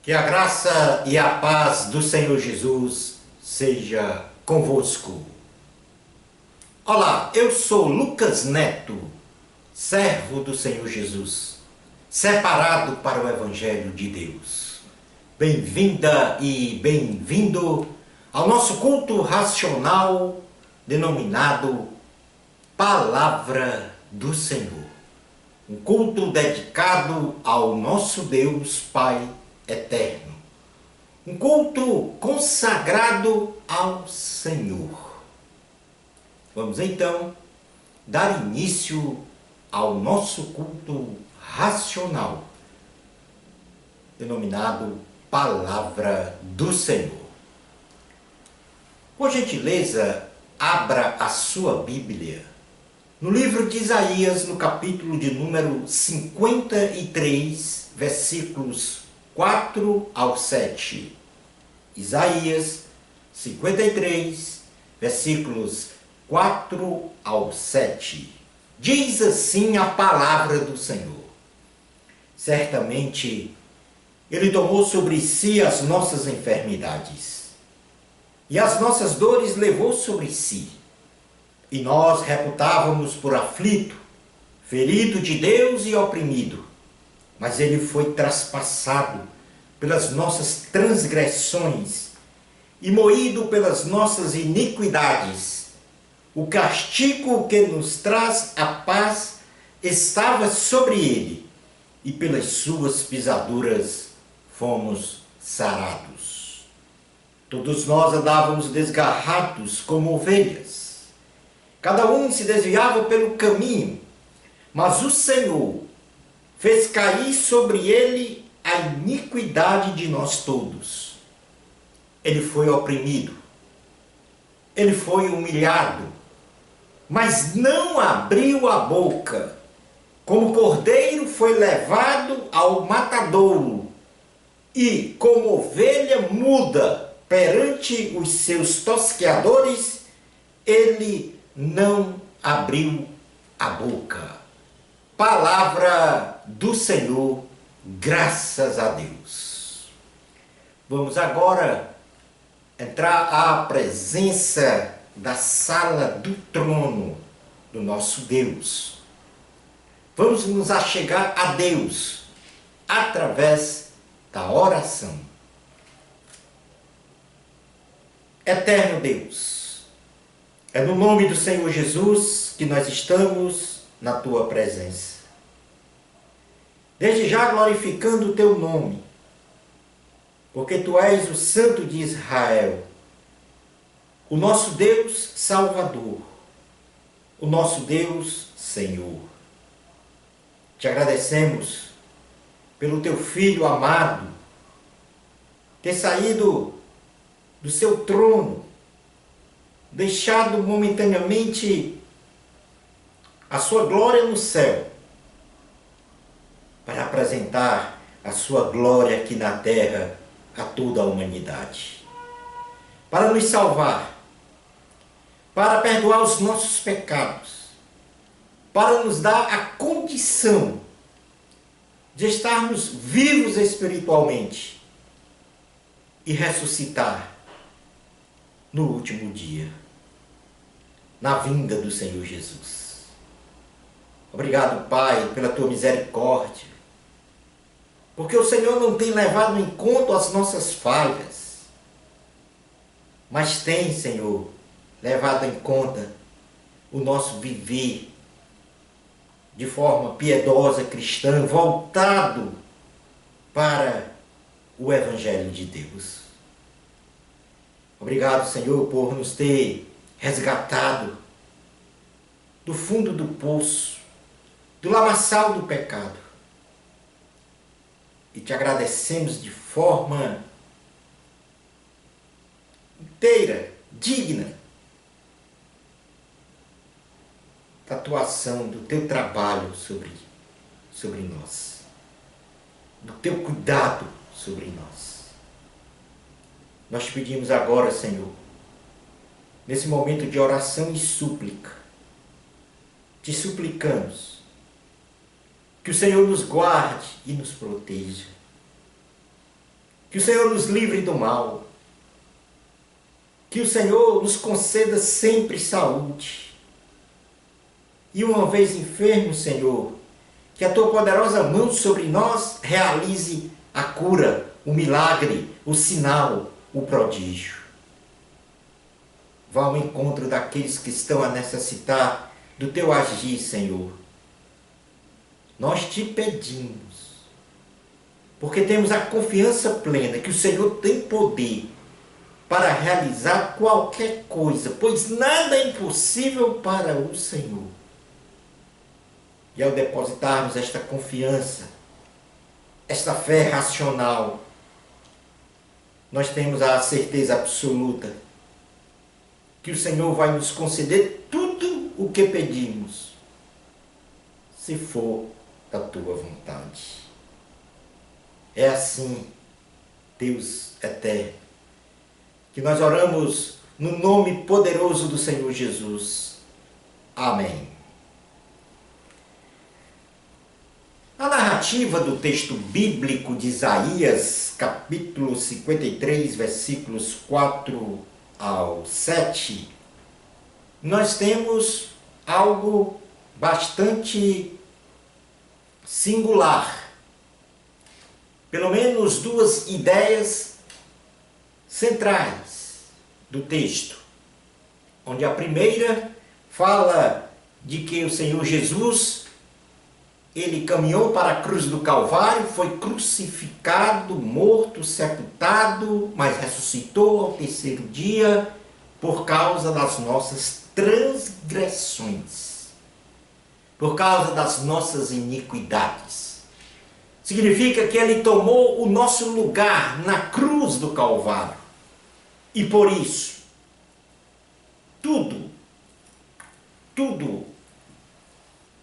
Que a graça e a paz do Senhor Jesus seja convosco. Olá, eu sou Lucas Neto, servo do Senhor Jesus, separado para o Evangelho de Deus. Bem-vinda e bem-vindo ao nosso culto racional denominado Palavra do Senhor. Um culto dedicado ao nosso Deus Pai eterno. Um culto consagrado ao Senhor. Vamos então dar início ao nosso culto racional, denominado Palavra do Senhor. Por gentileza, abra a sua Bíblia no livro de Isaías, no capítulo de número 53, versículos 4 ao 7. Isaías 53, versículos 4 ao 7. Diz assim a palavra do Senhor: certamente Ele tomou sobre si as nossas enfermidades, e as nossas dores levou sobre si. E nós reputávamos por aflito, ferido de Deus e oprimido. Mas Ele foi traspassado pelas nossas transgressões e moído pelas nossas iniquidades. O castigo que nos traz a paz estava sobre Ele, e pelas suas pisaduras fomos sarados. Todos nós andávamos desgarrados como ovelhas. Cada um se desviava pelo caminho, mas o Senhor fez cair sobre ele a iniquidade de nós todos. Ele foi oprimido, ele foi humilhado, mas não abriu a boca. Como cordeiro foi levado ao matadouro, e como ovelha muda perante os seus tosqueadores, ele não abriu a boca. Palavra do Senhor, graças a Deus. Vamos agora entrar à presença da sala do trono do nosso Deus. Vamos nos achegar a Deus através da oração. Eterno Deus, é no nome do Senhor Jesus que nós estamos na Tua presença. Desde já glorificando o Teu nome, porque Tu és o Santo de Israel, o nosso Deus Salvador, o nosso Deus Senhor. Te agradecemos pelo Teu Filho amado ter saído do Seu trono, deixado momentaneamente a sua glória no céu, para apresentar a sua glória aqui na terra a toda a humanidade, para nos salvar, para perdoar os nossos pecados, para nos dar a condição de estarmos vivos espiritualmente e ressuscitar no último dia, na vinda do Senhor Jesus. Obrigado, Pai, pela Tua misericórdia, porque o Senhor não tem levado em conta as nossas falhas, mas tem, Senhor, levado em conta o nosso viver de forma piedosa, cristã, voltado para o Evangelho de Deus. Obrigado, Senhor, por nos ter resgatado do fundo do poço, do lamaçal do pecado. E te agradecemos de forma inteira, digna, da tua ação, do teu trabalho sobre nós, do teu cuidado sobre nós. Nós te pedimos agora, Senhor, nesse momento de oração e súplica, te suplicamos que o Senhor nos guarde e nos proteja, Que o Senhor nos livre do mal. Que o Senhor nos conceda sempre saúde. E uma vez enfermo, Senhor, que a tua poderosa mão sobre nós realize a cura, o milagre, o sinal, o prodígio. Vá ao encontro daqueles que estão a necessitar do teu agir, Senhor. Nós te pedimos, porque temos a confiança plena que o Senhor tem poder para realizar qualquer coisa, pois nada é impossível para o Senhor. E ao depositarmos esta confiança, esta fé racional, nós temos a certeza absoluta que o Senhor vai nos conceder tudo o que pedimos, se for da tua vontade. É assim, Deus eterno, que nós oramos no nome poderoso do Senhor Jesus. Amém. A narrativa do texto bíblico de Isaías, capítulo 53, versículos 4 ao 7, nós temos algo bastante singular. Pelo menos duas ideias centrais do texto, onde a primeira fala de que o Senhor Jesus, ele caminhou para a cruz do Calvário, foi crucificado, morto, sepultado, mas ressuscitou ao terceiro dia por causa das nossas transgressões, por causa das nossas iniquidades. Significa que ele tomou o nosso lugar na cruz do Calvário. E por isso, tudo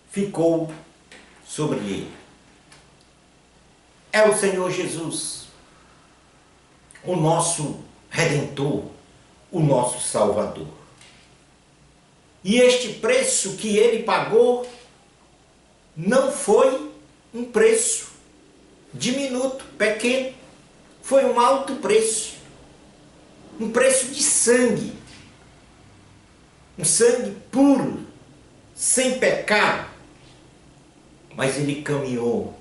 ficou sobre ele. É o Senhor Jesus, o nosso Redentor, o nosso Salvador. E este preço que ele pagou não foi um preço diminuto, pequeno. Foi um alto preço. Um preço de sangue. Um sangue puro, sem pecado. Mas ele caminhou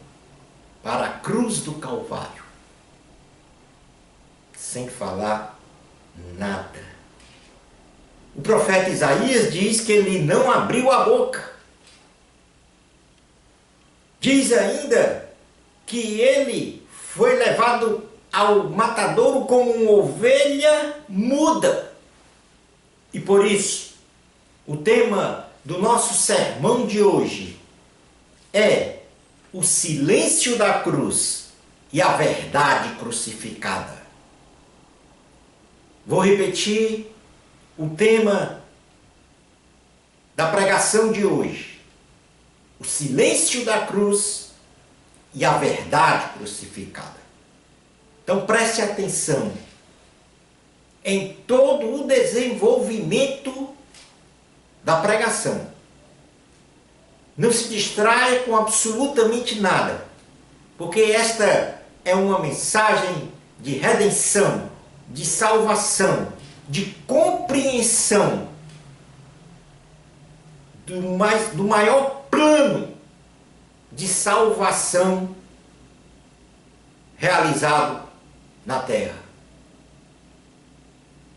para a cruz do Calvário, sem falar nada. O profeta Isaías diz que ele não abriu a boca. Diz ainda que ele foi levado ao matadouro como uma ovelha muda. E por isso, o tema do nosso sermão de hoje é o silêncio da cruz e a verdade crucificada. Vou repetir o tema da pregação de hoje: o silêncio da cruz e a verdade crucificada. Então preste atenção em todo o desenvolvimento da pregação. Não se distraia com absolutamente nada, porque esta é uma mensagem de redenção, de salvação, de compreensão do maior plano de salvação realizado na terra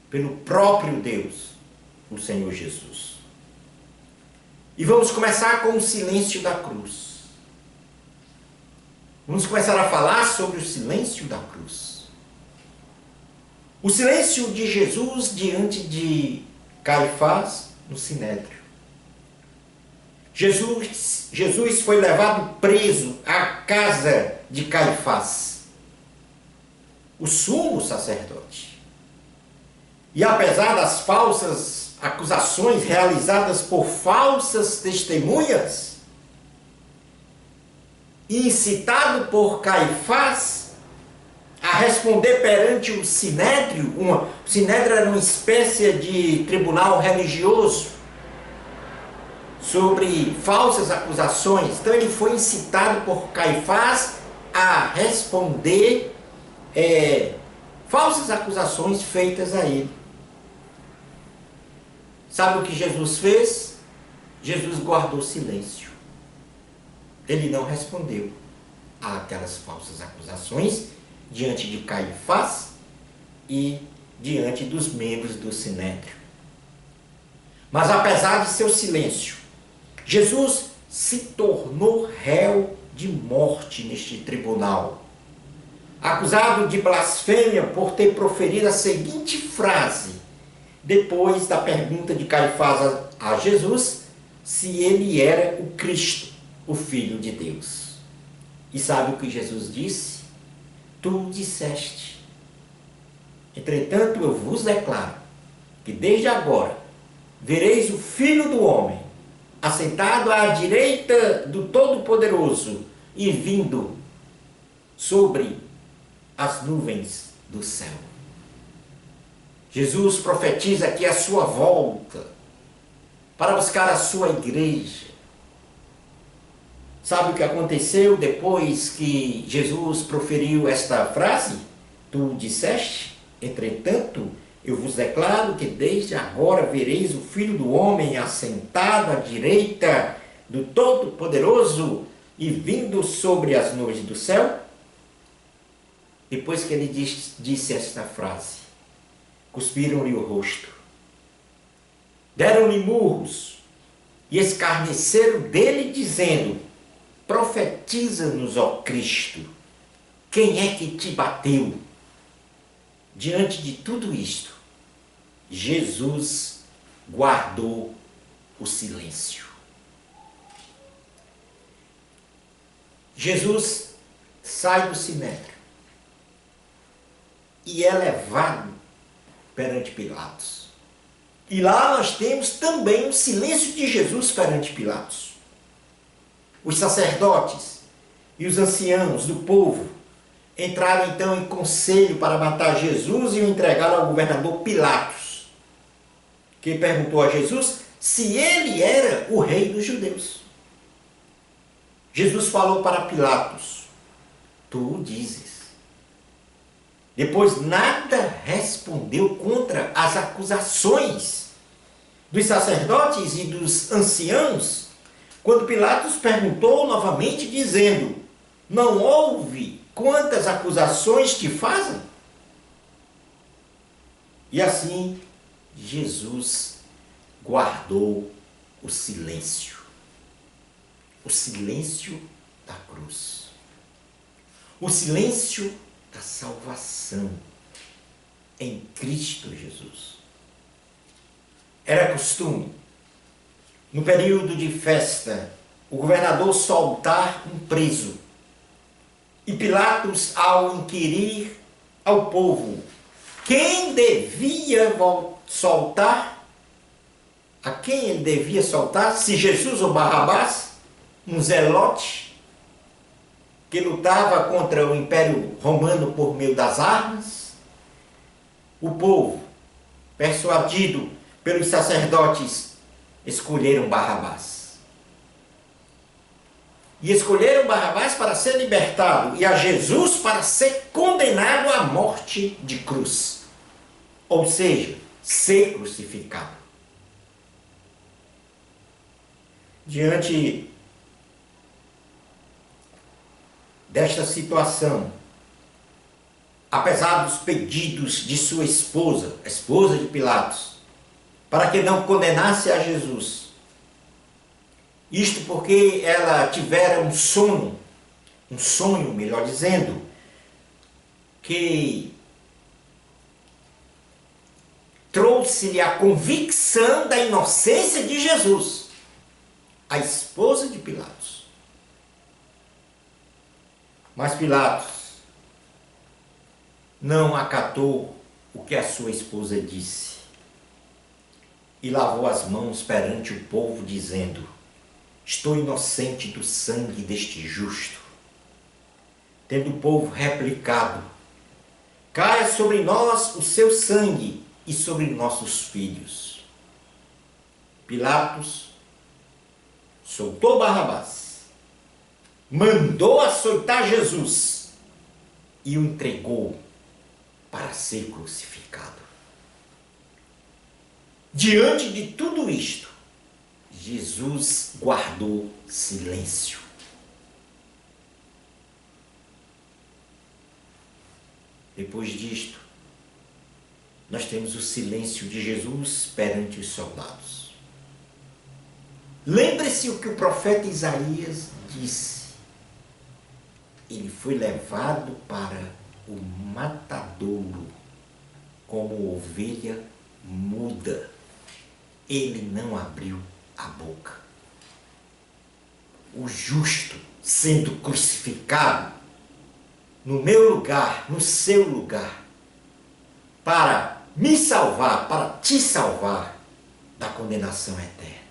pelo próprio Deus, o Senhor Jesus. E vamos começar com o silêncio da cruz. Vamos começar a falar sobre o silêncio da cruz. O silêncio de Jesus diante de Caifás no Sinédrio. Jesus foi levado preso à casa de Caifás, o sumo sacerdote. E apesar das falsas acusações realizadas por falsas testemunhas, incitado por Caifás a responder perante o Sinédrio. O Sinédrio era uma espécie de tribunal religioso sobre falsas acusações. Então ele foi incitado por Caifás a responder falsas acusações feitas a ele. Sabe o que Jesus fez? Jesus guardou silêncio. Ele não respondeu àquelas falsas acusações diante de Caifás e diante dos membros do Sinédrio. Mas apesar de seu silêncio, Jesus se tornou réu de morte neste tribunal, acusado de blasfêmia por ter proferido a seguinte frase, depois da pergunta de Caifás a Jesus, se ele era o Cristo, o Filho de Deus. E sabe o que Jesus disse? Tu disseste. Entretanto, eu vos declaro que desde agora vereis o Filho do Homem assentado à direita do Todo-Poderoso e vindo sobre as nuvens do céu. Jesus profetiza aqui a sua volta para buscar a sua igreja. Sabe o que aconteceu depois que Jesus proferiu esta frase? Tu disseste, entretanto, eu vos declaro que desde agora vereis o Filho do Homem assentado à direita do Todo-Poderoso e vindo sobre as nuvens do céu. Depois que ele disse esta frase, cuspiram-lhe o rosto, deram-lhe murros e escarneceram dele, dizendo: profetiza-nos, ó Cristo, quem é que te bateu? Diante de tudo isto, Jesus guardou o silêncio. Jesus sai do Sinédrio e é levado perante Pilatos. E lá nós temos também o silêncio de Jesus perante Pilatos. Os sacerdotes e os anciãos do povo entraram então em conselho para matar Jesus e o entregaram ao governador Pilatos, que perguntou a Jesus se ele era o rei dos judeus. Jesus falou para Pilatos: tu dizes. Depois nada respondeu contra as acusações dos sacerdotes e dos anciãos, quando Pilatos perguntou novamente, dizendo: não houve quantas acusações te fazem? E assim Jesus guardou o silêncio da cruz, o silêncio da salvação em Cristo Jesus. Era costume, no período de festa, o governador soltar um preso. E Pilatos, ao inquirir ao povo quem devia soltar, a quem ele devia soltar, se Jesus ou Barrabás, um zelote que lutava contra o Império Romano por meio das armas, o povo, persuadido pelos sacerdotes, escolheram Barrabás. E escolheram Barrabás para ser libertado e a Jesus para ser condenado à morte de cruz. Ou seja, ser crucificado. Diante desta situação, apesar dos pedidos de sua esposa, a esposa de Pilatos, para que não condenasse a Jesus, isto porque ela tivera um sonho, melhor dizendo, que trouxe-lhe a convicção da inocência de Jesus, a esposa de Pilatos. Mas Pilatos não acatou o que a sua esposa disse e lavou as mãos perante o povo, dizendo: estou inocente do sangue deste justo. Tendo o povo replicado: caia sobre nós o seu sangue e sobre nossos filhos. Pilatos soltou Barrabás, mandou açoitar Jesus e o entregou ser crucificado. Diante de tudo isto, Jesus guardou silêncio. Depois disto, nós temos o silêncio de Jesus perante os soldados. Lembre-se o que o profeta Isaías disse. Ele foi levado para o matadouro como ovelha muda. Ele não abriu a boca. O justo sendo crucificado no meu lugar, no seu lugar, para me salvar, para te salvar da condenação eterna.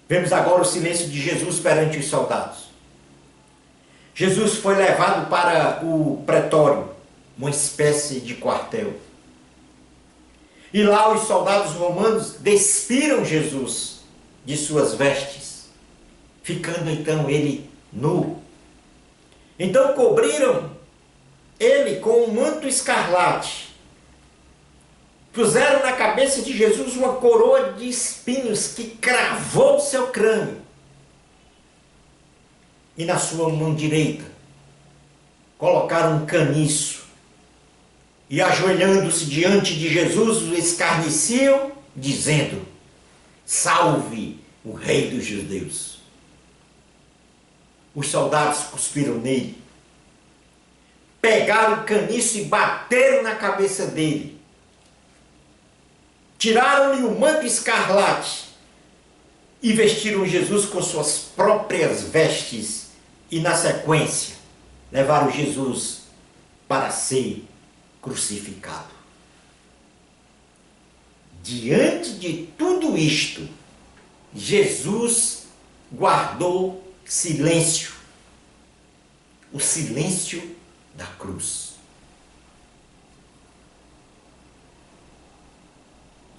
Vemos agora o silêncio de Jesus perante os soldados. Jesus foi levado para o pretório, uma espécie de quartel. E lá os soldados romanos despiram Jesus de suas vestes, ficando então ele nu. Então cobriram ele com um manto escarlate. Puseram na cabeça de Jesus uma coroa de espinhos que cravou o seu crânio. E na sua mão direita colocaram um caniço. E ajoelhando-se diante de Jesus, o escarneciam, dizendo: salve o rei dos judeus. Os soldados cuspiram nele, pegaram o caniço e bateram na cabeça dele. Tiraram-lhe o manto escarlate e vestiram Jesus com suas próprias vestes e, na sequência, levaram Jesus para ser crucificado. Diante de tudo isto, Jesus guardou silêncio. O silêncio da cruz.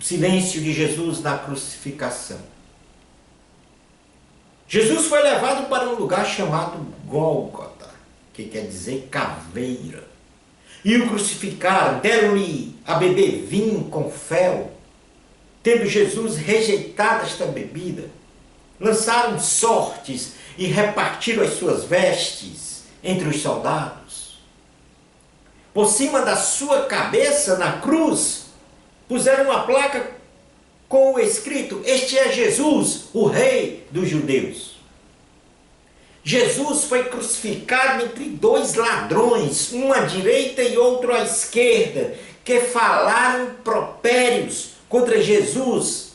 O silêncio de Jesus na crucificação. Jesus foi levado para um lugar chamado Gólgota, que quer dizer caveira. E o crucificaram, deram-lhe a beber vinho com fel. Tendo Jesus rejeitado esta bebida, lançaram sortes e repartiram as suas vestes entre os soldados. Por cima da sua cabeça, na cruz, puseram uma placa com o escrito: este é Jesus, o rei dos judeus. Jesus foi crucificado entre dois ladrões, um à direita e outro à esquerda, que falaram impropérios contra Jesus.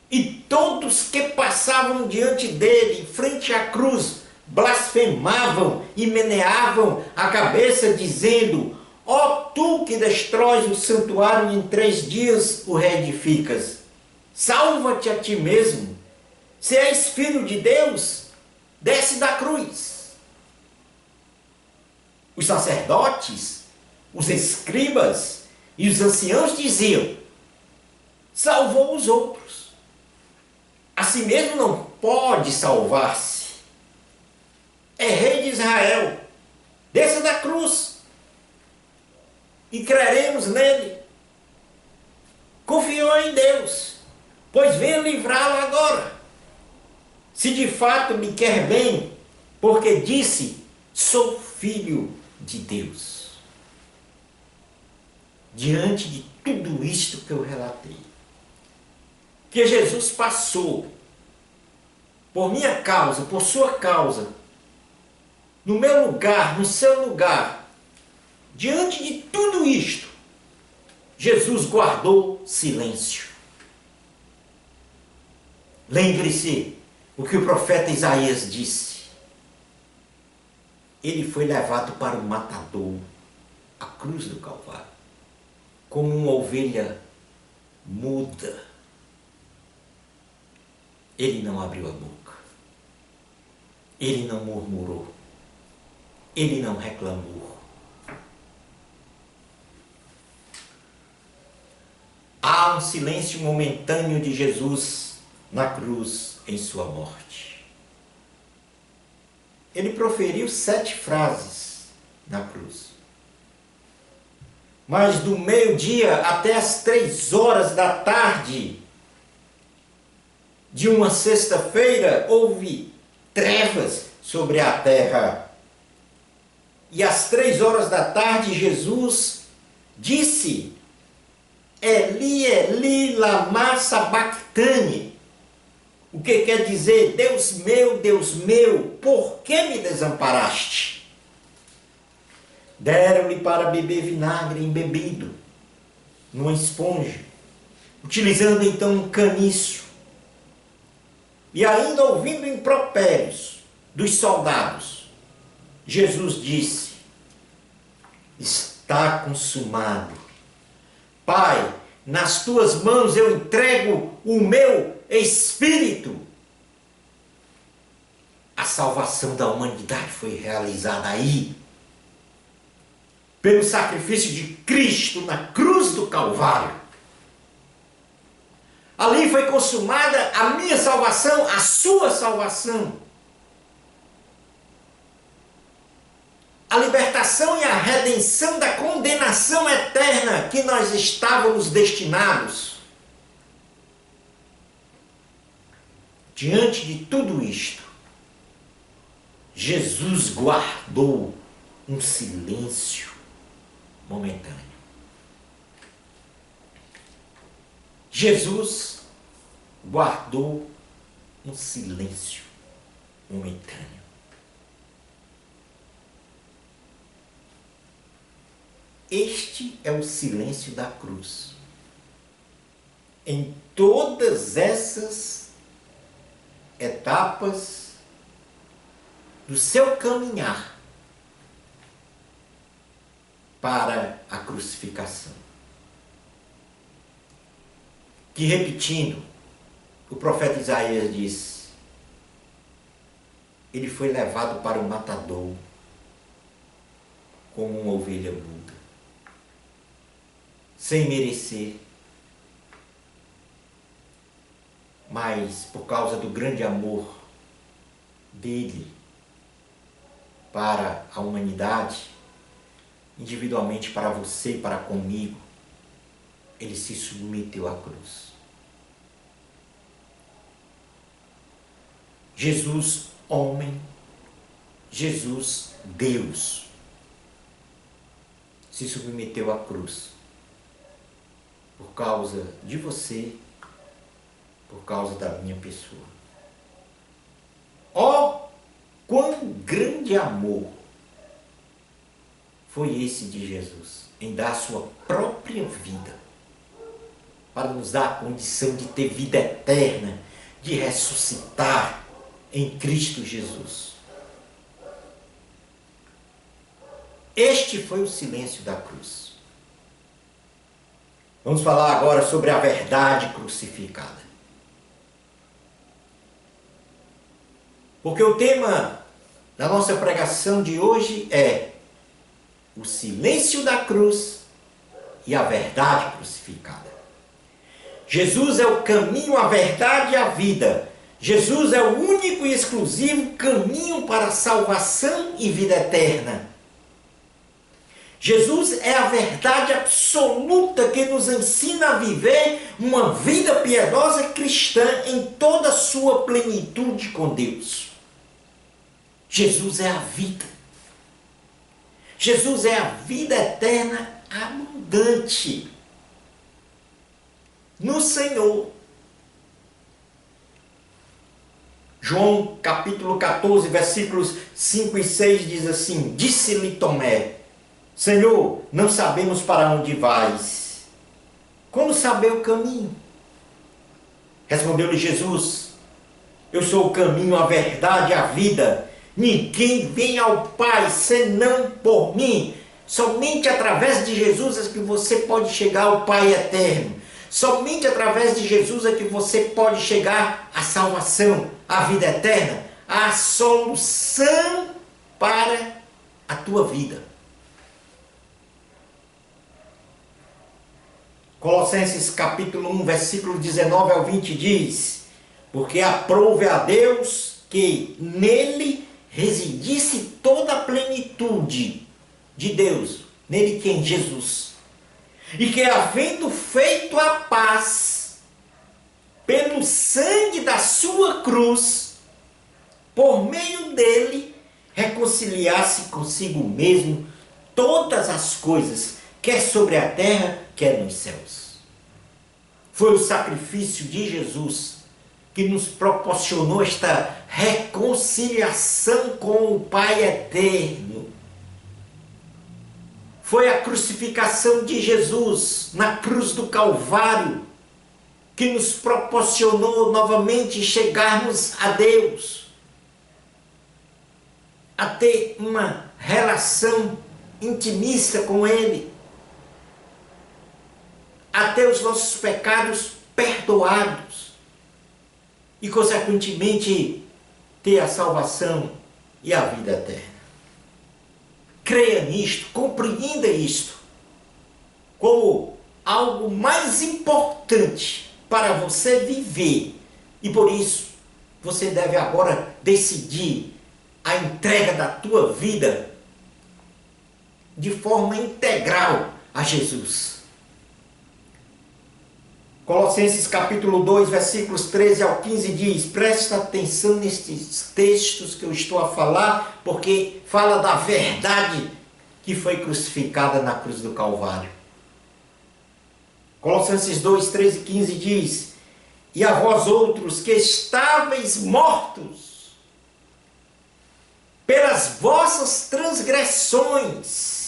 E todos que passavam diante dele, em frente à cruz, blasfemavam e meneavam a cabeça, dizendo: ó tu que destróis o santuário e em 3 dias o reedificas, salva-te a ti mesmo. Se és filho de Deus, desce da cruz. Os sacerdotes, os escribas e os anciãos diziam: salvou os outros, a si mesmo não pode salvar-se. É rei de Israel, desça da cruz e creremos nele. Confiou em Deus, pois venha livrá-lo agora, se de fato me quer bem, porque disse: sou filho de Deus. Diante de tudo isto que eu relatei, que Jesus passou por minha causa, por sua causa, no meu lugar, no seu lugar, diante de tudo isto, Jesus guardou silêncio. Lembre-se o que o profeta Isaías disse. Ele foi levado para o matador, a cruz do Calvário, como uma ovelha muda. Ele não abriu a boca. Ele não murmurou. Ele não reclamou. Há um silêncio momentâneo de Jesus na cruz em sua morte. Ele proferiu 7 frases na cruz. mas do meio-dia até as 3 horas da tarde de uma sexta-feira houve trevas sobre a terra. E às 3 horas da tarde Jesus disse: Eli, Eli, lama sabachthani. O que quer dizer: Deus meu, por que me desamparaste? Deram-lhe para beber vinagre embebido numa esponja, utilizando então um caniço. E ainda ouvindo impropérios dos soldados, Jesus disse: está consumado. Pai, nas tuas mãos eu entrego o meu espírito. A salvação da humanidade foi realizada aí, pelo sacrifício de Cristo na cruz do Calvário. Ali foi consumada a minha salvação, a sua salvação. A libertação e a redenção da condenação eterna que nós estávamos destinados. Diante de tudo isto, Jesus guardou um silêncio momentâneo. Jesus guardou um silêncio momentâneo. Este é o silêncio da cruz. Em todas essas etapas do seu caminhar para a crucificação. Que, repetindo, o profeta Isaías diz: ele foi levado para o matadouro como uma ovelha muda, sem merecer, mas por causa do grande amor dele para a humanidade, individualmente para você e para comigo, ele se submeteu à cruz. Jesus, homem, Jesus, Deus, se submeteu à cruz por causa de você, por causa da minha pessoa. Oh, quão grande amor foi esse de Jesus em dar a sua própria vida para nos dar a condição de ter vida eterna, de ressuscitar em Cristo Jesus. Este foi o silêncio da cruz. Vamos falar agora sobre a verdade crucificada. Porque o tema da nossa pregação de hoje é o silêncio da cruz e a verdade crucificada. Jesus é o caminho, a verdade e a vida. Jesus é o único e exclusivo caminho para a salvação e vida eterna. Jesus é a verdade absoluta que nos ensina a viver uma vida piedosa cristã em toda a sua plenitude com Deus. Jesus é a vida. Jesus é a vida eterna abundante no Senhor. João capítulo 14, versículos 5 e 6 diz assim: disse-lhe Tomé: Senhor, não sabemos para onde vais. Como saber o caminho? Respondeu-lhe Jesus: eu sou o caminho, a verdade e a vida. Ninguém vem ao Pai senão por mim. Somente através de Jesus é que você pode chegar ao Pai eterno. Somente através de Jesus é que você pode chegar à salvação, à vida eterna, à solução para a tua vida. Colossenses capítulo 1, versículo 19 ao 20 diz: porque aprove a Deus que nele residisse toda a plenitude de Deus, nele que em Jesus, e que, havendo feito a paz pelo sangue da sua cruz, por meio dele, reconciliasse consigo mesmo todas as coisas, quer sobre a terra, quer nos céus. Foi o sacrifício de Jesus que nos proporcionou esta reconciliação com o Pai eterno. Foi a crucificação de Jesus na cruz do Calvário que nos proporcionou novamente chegarmos a Deus, a ter uma relação intimista com Ele, a ter os nossos pecados perdoados e, consequentemente, ter a salvação e a vida eterna. Creia nisto, compreenda isto como algo mais importante para você viver, e por isso você deve agora decidir a entrega da tua vida de forma integral a Jesus. Colossenses capítulo 2, versículos 13 ao 15 diz: presta atenção nestes textos que eu estou a falar, porque fala da verdade que foi crucificada na cruz do Calvário. Colossenses 2, 13 e 15 diz: e a vós outros que estáveis mortos pelas vossas transgressões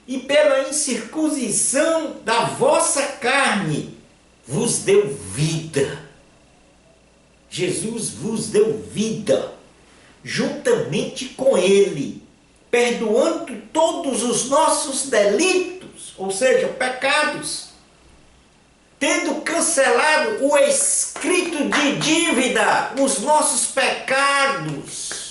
e pela incircuncisão da vossa carne, vos deu vida. Jesus vos deu vida, juntamente com Ele, perdoando todos os nossos delitos, ou seja, pecados, tendo cancelado o escrito de dívida, os nossos pecados.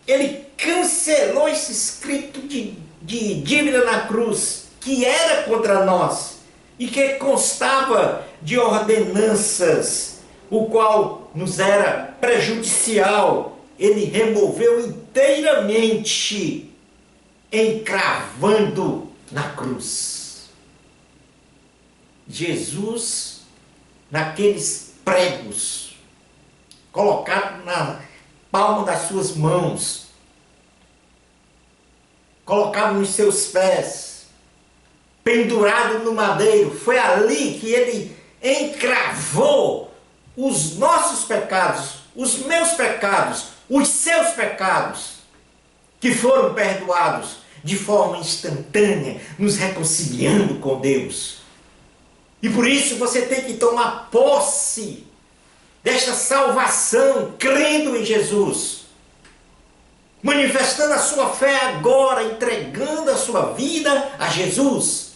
Ele cancelou esse escrito de dívida na cruz, que era contra nós, e que constava de ordenanças, o qual nos era prejudicial. Ele removeu inteiramente, encravando na cruz. Jesus, naqueles pregos, colocado na palma das suas mãos, colocado nos seus pés, pendurado no madeiro, foi ali que ele encravou os nossos pecados, os meus pecados, os seus pecados, que foram perdoados de forma instantânea, nos reconciliando com Deus. E por isso você tem que tomar posse desta salvação, crendo em Jesus, manifestando a sua fé agora, entregando a sua vida a Jesus,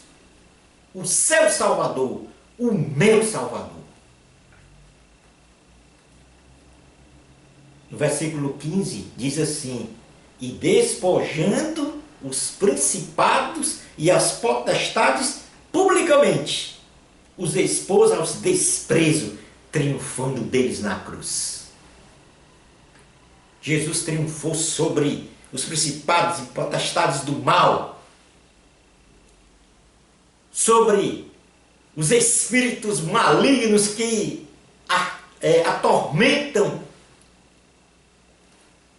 o seu Salvador, o meu Salvador. No versículo 15 diz assim: e despojando os principados e as potestades publicamente, os expôs aos desprezos, triunfando deles na cruz. Jesus triunfou sobre os principados e potestades do mal, sobre os espíritos malignos que atormentam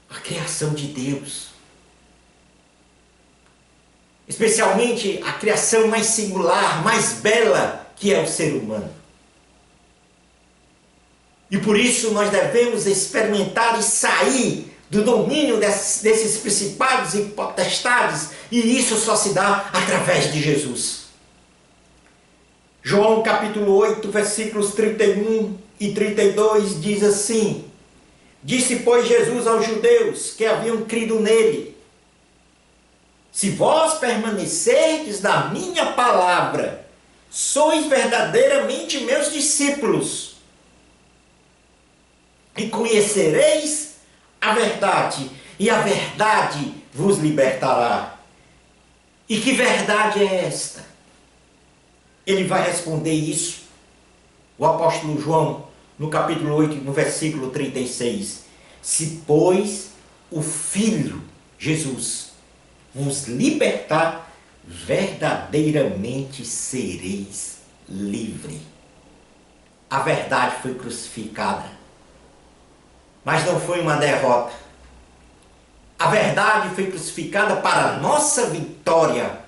a criação de Deus, especialmente a criação mais singular, mais bela, que é o ser humano. E por isso nós devemos experimentar e sair do domínio desses principados e potestades, e isso só se dá através de Jesus. João capítulo 8, versículos 31 e 32 diz assim: disse, pois, Jesus aos judeus que haviam crido nele: se vós permanecerdes na minha palavra, sois verdadeiramente meus discípulos, e conhecereis a verdade, e a verdade vos libertará. E que verdade é esta? Ele vai responder isso, o apóstolo João, no capítulo 8, no versículo 36. Se, pois, o Filho, Jesus, vos libertar, verdadeiramente sereis livre. A verdade foi crucificada, mas não foi uma derrota. A verdade foi crucificada para a nossa vitória,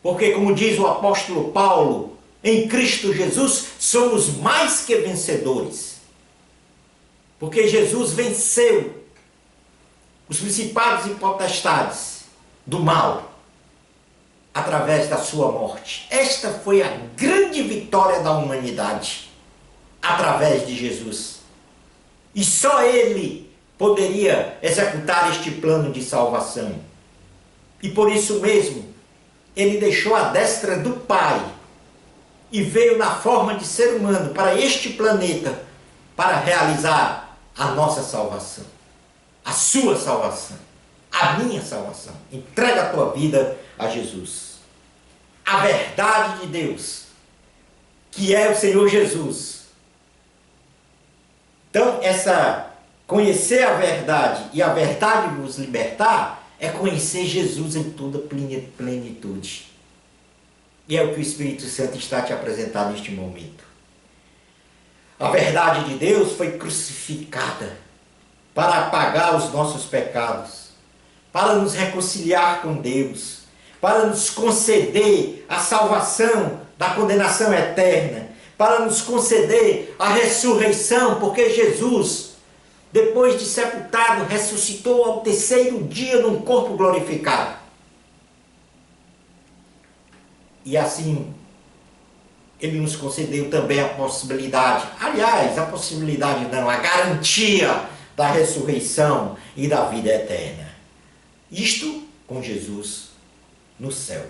porque, como diz o apóstolo Paulo, em Cristo Jesus somos mais que vencedores, porque Jesus venceu os principados e potestades do mal através da sua morte. Esta foi a grande vitória da humanidade, através de Jesus. E só Ele poderia executar este plano de salvação. E por isso mesmo, Ele deixou a destra do Pai e veio na forma de ser humano para este planeta para realizar a nossa salvação, a sua salvação, a minha salvação. Entrega a tua vida a Jesus. A verdade de Deus, que é o Senhor Jesus. Então, conhecer a verdade e a verdade vos libertar é conhecer Jesus em toda plenitude. E é o que o Espírito Santo está te apresentando neste momento. A verdade de Deus foi crucificada para apagar os nossos pecados, para nos reconciliar com Deus, para nos conceder a salvação da condenação eterna, para nos conceder a ressurreição, porque Jesus, depois de sepultado, ressuscitou ao terceiro dia num corpo glorificado. E assim, Ele nos concedeu também a possibilidade, aliás, a possibilidade não, a garantia da ressurreição e da vida eterna. Isto com Jesus no céu.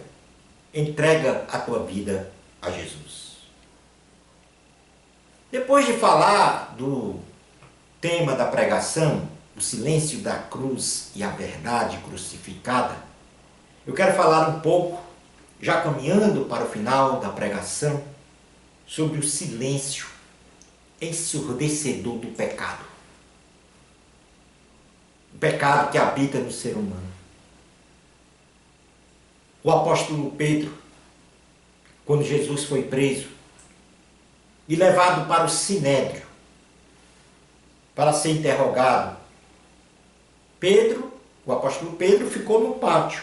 Entrega a tua vida a Jesus. Depois de falar do tema da pregação, o silêncio da cruz e a verdade crucificada, eu quero falar um pouco, já caminhando para o final da pregação, sobre o silêncio ensurdecedor do pecado. O pecado que habita no ser humano. O apóstolo Pedro, quando Jesus foi preso e levado para o Sinédrio para ser interrogado, o apóstolo Pedro ficou no pátio,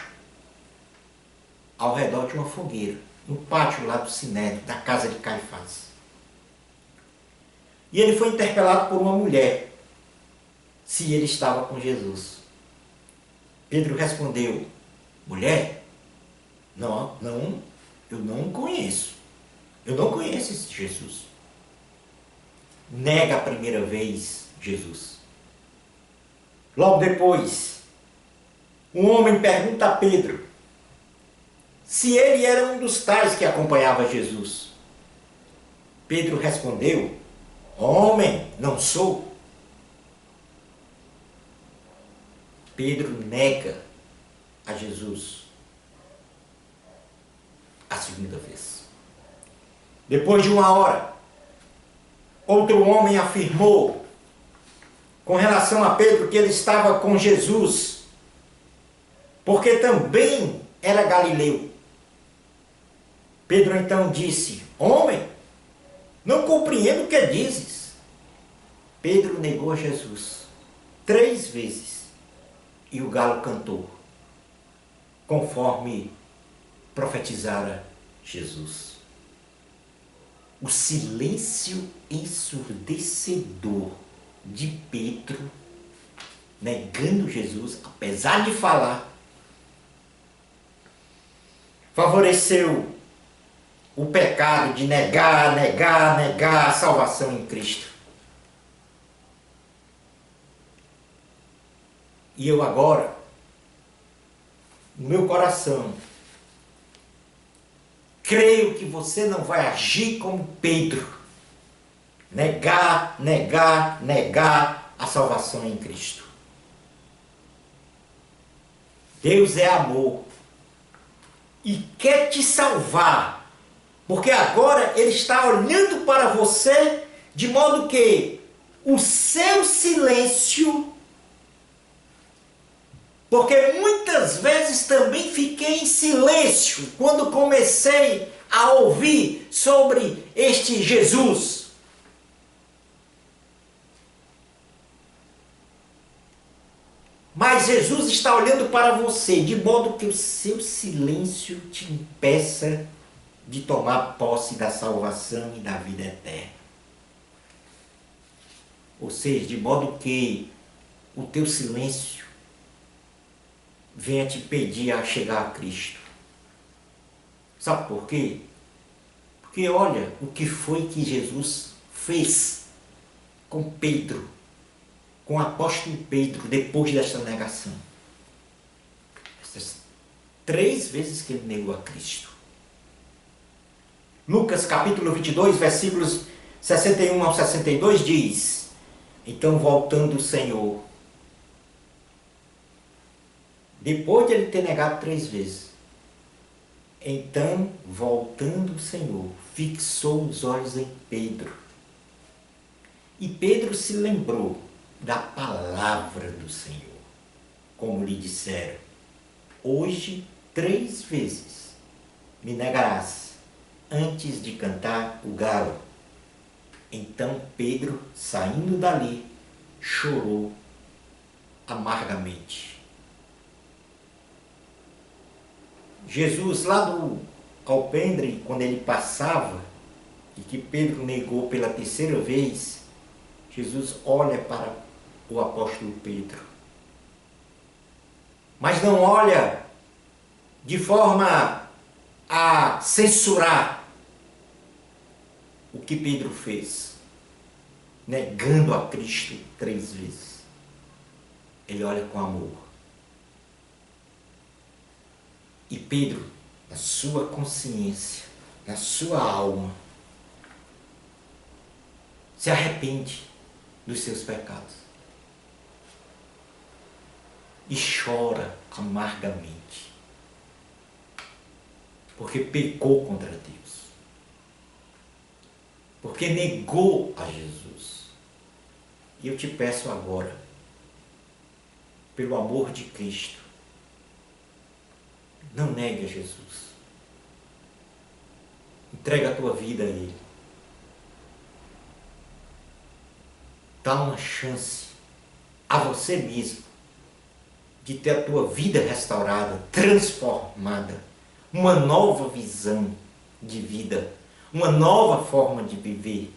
ao redor de uma fogueira, no pátio lá do Sinédrio, da casa de Caifás. E ele foi interpelado por uma mulher, se ele estava com Jesus. Pedro respondeu: mulher, não, eu não conheço. Eu não conheço esse Jesus. Nega a primeira vez Jesus. Logo depois, um homem pergunta a Pedro se ele era um dos tais que acompanhava Jesus. Pedro respondeu: homem, não sou. Pedro nega a Jesus a segunda vez. Depois de uma hora, outro homem afirmou com relação a Pedro que ele estava com Jesus, porque também era galileu. Pedro então disse: homem, não compreendo o que dizes. Pedro negou a Jesus 3 vezes e o galo cantou, conforme profetizara Jesus. O silêncio ensurdecedor de Pedro, negando Jesus, apesar de falar, favoreceu o pecado de negar a salvação em Cristo. E eu agora, no meu coração, creio que você não vai agir como Pedro. Negar a salvação em Cristo. Deus é amor e quer te salvar, porque agora Ele está olhando para você de modo que o seu silêncio Porque muitas vezes também fiquei em silêncio quando comecei a ouvir sobre este Jesus. Mas Jesus está olhando para você, de modo que o seu silêncio te impeça de tomar posse da salvação e da vida eterna. Ou seja, de modo que o teu silêncio venha te pedir a chegar a Cristo. Sabe por quê? Porque olha o que foi que Jesus fez com Pedro, com o apóstolo Pedro, depois desta negação. Essas 3 vezes que ele negou a Cristo. Lucas capítulo 22, versículos 61 ao 62 diz: então voltando o Senhor, depois de ele ter negado 3 vezes, então voltando o Senhor, fixou os olhos em Pedro. E Pedro se lembrou da palavra do Senhor, como lhe disseram: hoje 3 vezes me negarás antes de cantar o galo. Então Pedro, saindo dali, chorou amargamente. Jesus, lá do alpendre, quando ele passava, e que Pedro negou pela 3ª vez, Jesus olha para o apóstolo Pedro. Mas não olha de forma a censurar o que Pedro fez, negando a Cristo 3 vezes. Ele olha com amor. E Pedro, na sua consciência, na sua alma, se arrepende dos seus pecados e chora amargamente, porque pecou contra Deus, porque negou a Jesus. E eu te peço agora, pelo amor de Cristo, não negue a Jesus. Entrega a tua vida a Ele. Dá uma chance a você mesmo de ter a tua vida restaurada, transformada, uma nova visão de vida, uma nova forma de viver,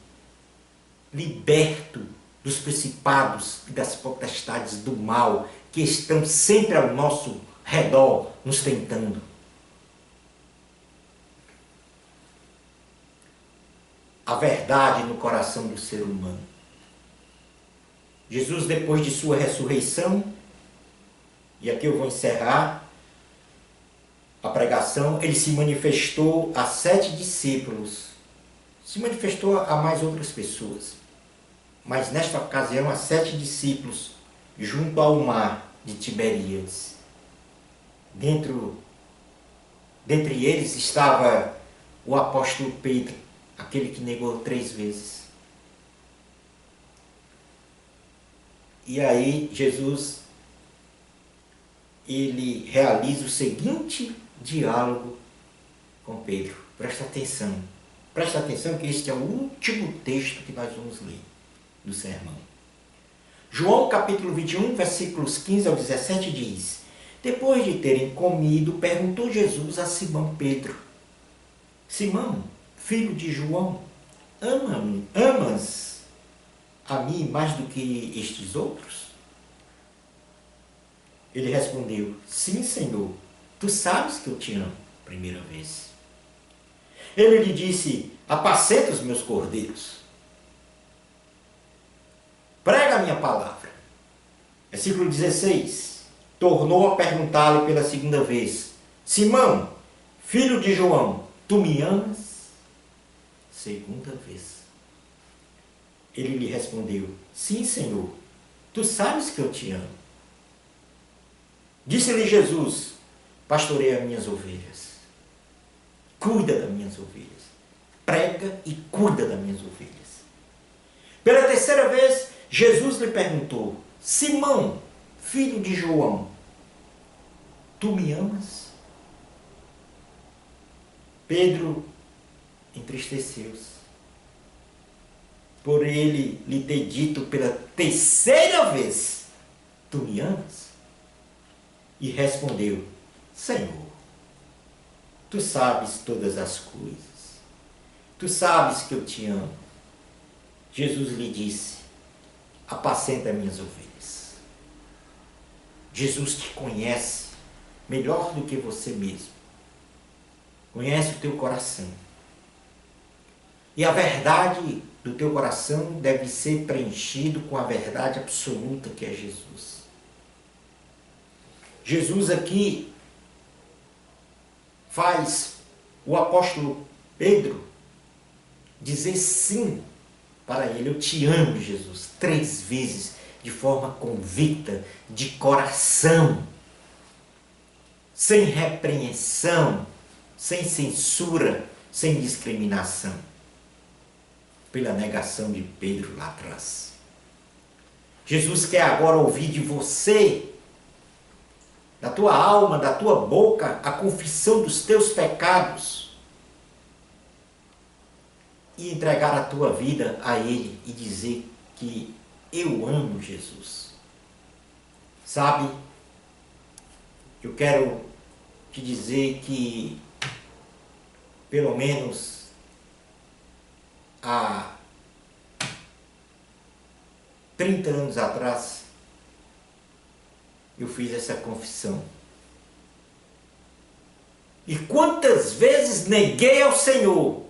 liberto dos principados e das potestades do mal que estão sempre ao nosso redor, nos tentando. A verdade no coração do ser humano. Jesus, depois de sua ressurreição, e aqui eu vou encerrar a pregação, ele se manifestou a 7 discípulos, se manifestou a mais outras pessoas, mas nesta ocasião a 7 discípulos, junto ao mar de Tiberíades. Dentre eles estava o apóstolo Pedro, aquele que negou 3 vezes. E aí Jesus, ele realiza o seguinte diálogo com Pedro. Presta atenção que este é o último texto que nós vamos ler do sermão. João capítulo 21, versículos 15 ao 17 diz: depois de terem comido, perguntou Jesus a Simão Pedro: Simão, filho de João, amas a mim mais do que estes outros? Ele respondeu: sim, Senhor, tu sabes que eu te amo. Primeira vez. Ele lhe disse: apacenta os meus cordeiros. Prega a minha palavra. Versículo 16. Tornou a perguntar-lhe pela 2ª vez: Simão, filho de João, tu me amas? 2ª vez. Ele lhe respondeu: sim, Senhor, tu sabes que eu te amo. Disse-lhe Jesus: pastoreia as minhas ovelhas. Cuida das minhas ovelhas. Prega e cuida das minhas ovelhas. Pela 3ª vez, Jesus lhe perguntou: Simão, filho de João, Tu me amas? Pedro entristeceu-se por ele lhe ter dito pela terceira vez: Tu me amas? E respondeu: Senhor, tu sabes todas as coisas, tu sabes que eu te amo. Jesus lhe disse: Apacenta minhas ovelhas. Jesus te conhece melhor do que você mesmo, conhece o teu coração, e a verdade do teu coração deve ser preenchido com a verdade absoluta que é Jesus. Jesus aqui faz o apóstolo Pedro dizer sim para ele: Eu te amo, Jesus, 3 vezes, de forma convicta, de coração, sem repreensão, sem censura, sem discriminação, pela negação de Pedro lá atrás. Jesus quer agora ouvir de você, da tua alma, da tua boca, a confissão dos teus pecados e entregar a tua vida a Ele e dizer que eu amo Jesus. Sabe, eu quero te dizer que pelo menos há 30 anos atrás eu fiz essa confissão. E quantas vezes neguei ao Senhor,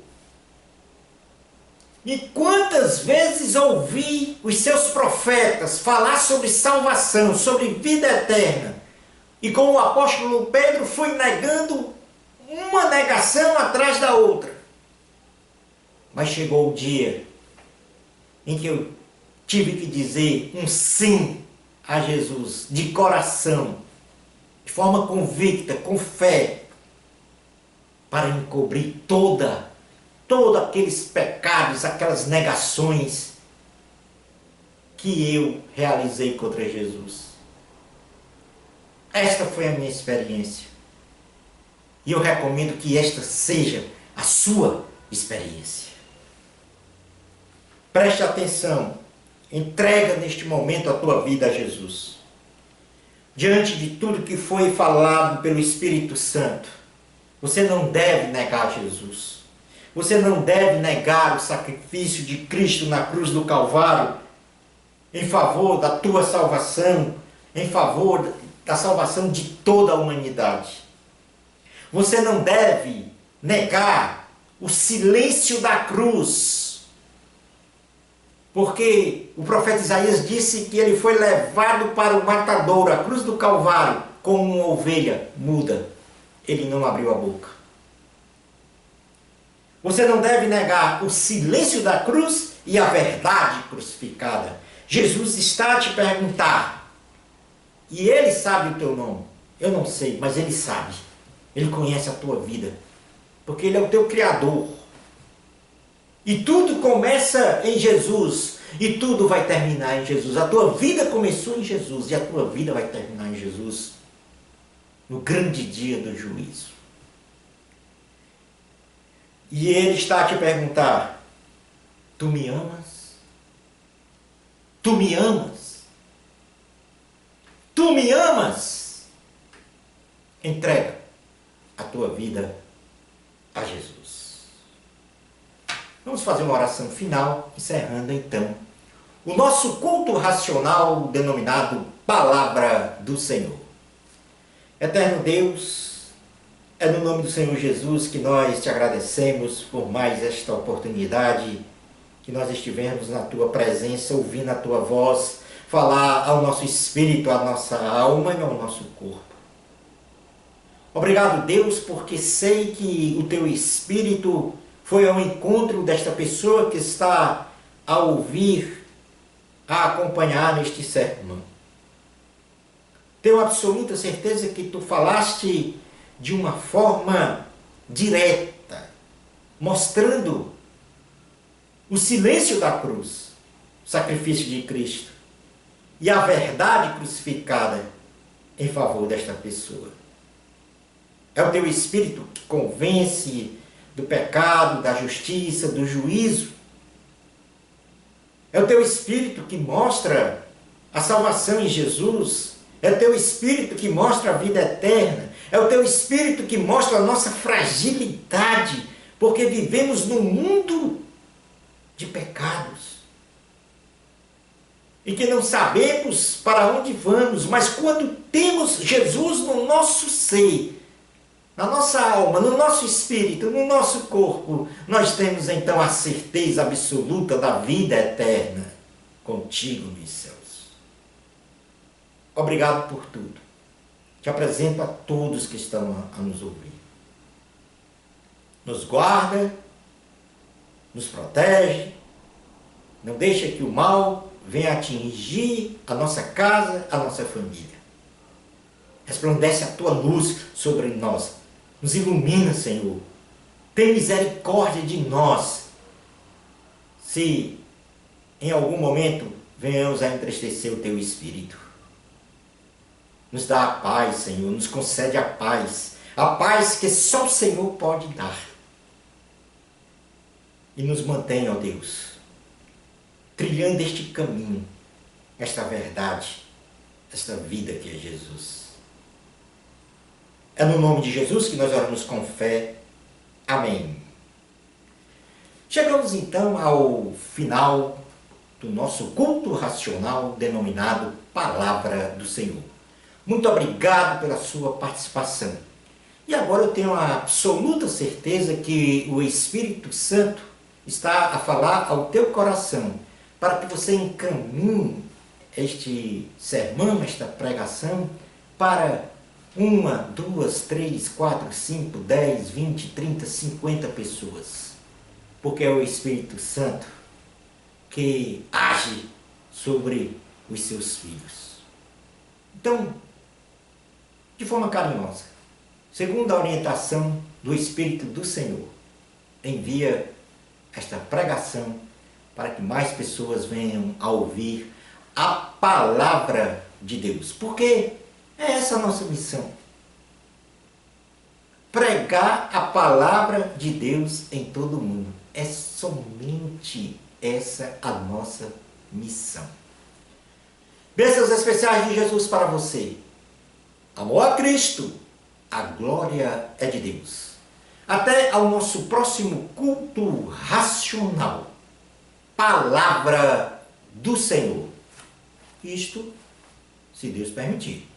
e quantas vezes ouvi os seus profetas falar sobre salvação, sobre vida eterna, e como o apóstolo Pedro fui negando uma negação atrás da outra. Mas chegou o dia em que eu tive que dizer um sim a Jesus, de coração, de forma convicta, com fé, para encobrir todos aqueles pecados, aquelas negações que eu realizei contra Jesus. Esta foi a minha experiência. E eu recomendo que esta seja a sua experiência. Preste atenção. Entrega neste momento a tua vida a Jesus. Diante de tudo que foi falado pelo Espírito Santo, você não deve negar Jesus. Você não deve negar o sacrifício de Cristo na cruz do Calvário em favor da tua salvação, em favor da salvação de toda a humanidade. Você não deve negar o silêncio da cruz, porque o profeta Isaías disse que ele foi levado para o matadouro, a cruz do Calvário, como uma ovelha muda. Ele não abriu a boca. Você não deve negar o silêncio da cruz e a verdade crucificada. Jesus está a te perguntar, e Ele sabe o teu nome. Eu não sei, mas Ele sabe. Ele conhece a tua vida, porque Ele é o teu Criador. E tudo começa em Jesus, e tudo vai terminar em Jesus. A tua vida começou em Jesus, e a tua vida vai terminar em Jesus, no grande dia do juízo. E Ele está a te perguntar: tu me amas? Tu me amas? Tu me amas? Entrega a tua vida a Jesus. Vamos fazer uma oração final, encerrando então o nosso culto racional denominado Palavra do Senhor. Eterno Deus, é no nome do Senhor Jesus que nós te agradecemos por mais esta oportunidade que nós estivemos na tua presença, ouvindo a tua voz, falar ao nosso espírito, à nossa alma e ao nosso corpo. Obrigado, Deus, porque sei que o teu espírito foi ao encontro desta pessoa que está a ouvir, a acompanhar neste sermão. Tenho absoluta certeza que tu falaste de uma forma direta, mostrando o silêncio da cruz, o sacrifício de Cristo, e a verdade crucificada em favor desta pessoa. É o teu Espírito que convence do pecado, da justiça, do juízo. É o teu Espírito que mostra a salvação em Jesus. É o teu Espírito que mostra a vida eterna. É o teu Espírito que mostra a nossa fragilidade, porque vivemos num mundo de pecados. E que não sabemos para onde vamos, mas quando temos Jesus no nosso ser, na nossa alma, no nosso espírito, no nosso corpo, nós temos então a certeza absoluta da vida eterna contigo nos céus. Obrigado por tudo. Te apresento a todos que estão a nos ouvir. Nos guarda, nos protege, não deixa que o mal venha atingir a nossa casa, a nossa família. Resplandece a tua luz sobre nós. Nos ilumina, Senhor. Tem misericórdia de nós. Se em algum momento venhamos a entristecer o teu Espírito. Nos dá a paz, Senhor. Nos concede a paz. A paz que só o Senhor pode dar. E nos mantém, ó Deus, trilhando este caminho, esta verdade, esta vida que é Jesus. É no nome de Jesus que nós oramos com fé. Amém. Chegamos então ao final do nosso culto racional denominado Palavra do Senhor. Muito obrigado pela sua participação. E agora eu tenho a absoluta certeza que o Espírito Santo está a falar ao teu coração para que você encaminhe este sermão, esta pregação para 1, 2, 3, 4, 5, 10, 20, 30, 50 pessoas. Porque é o Espírito Santo que age sobre os seus filhos. Então, de forma carinhosa, segundo a orientação do Espírito do Senhor, envia esta pregação para que mais pessoas venham a ouvir a palavra de Deus. Porque é essa a nossa missão. Pregar a palavra de Deus em todo o mundo. É somente essa a nossa missão. Bênçãos especiais de Jesus para você. Amor a Cristo. A glória é de Deus. Até ao nosso próximo culto racional. Palavra do Senhor. Isto, se Deus permitir.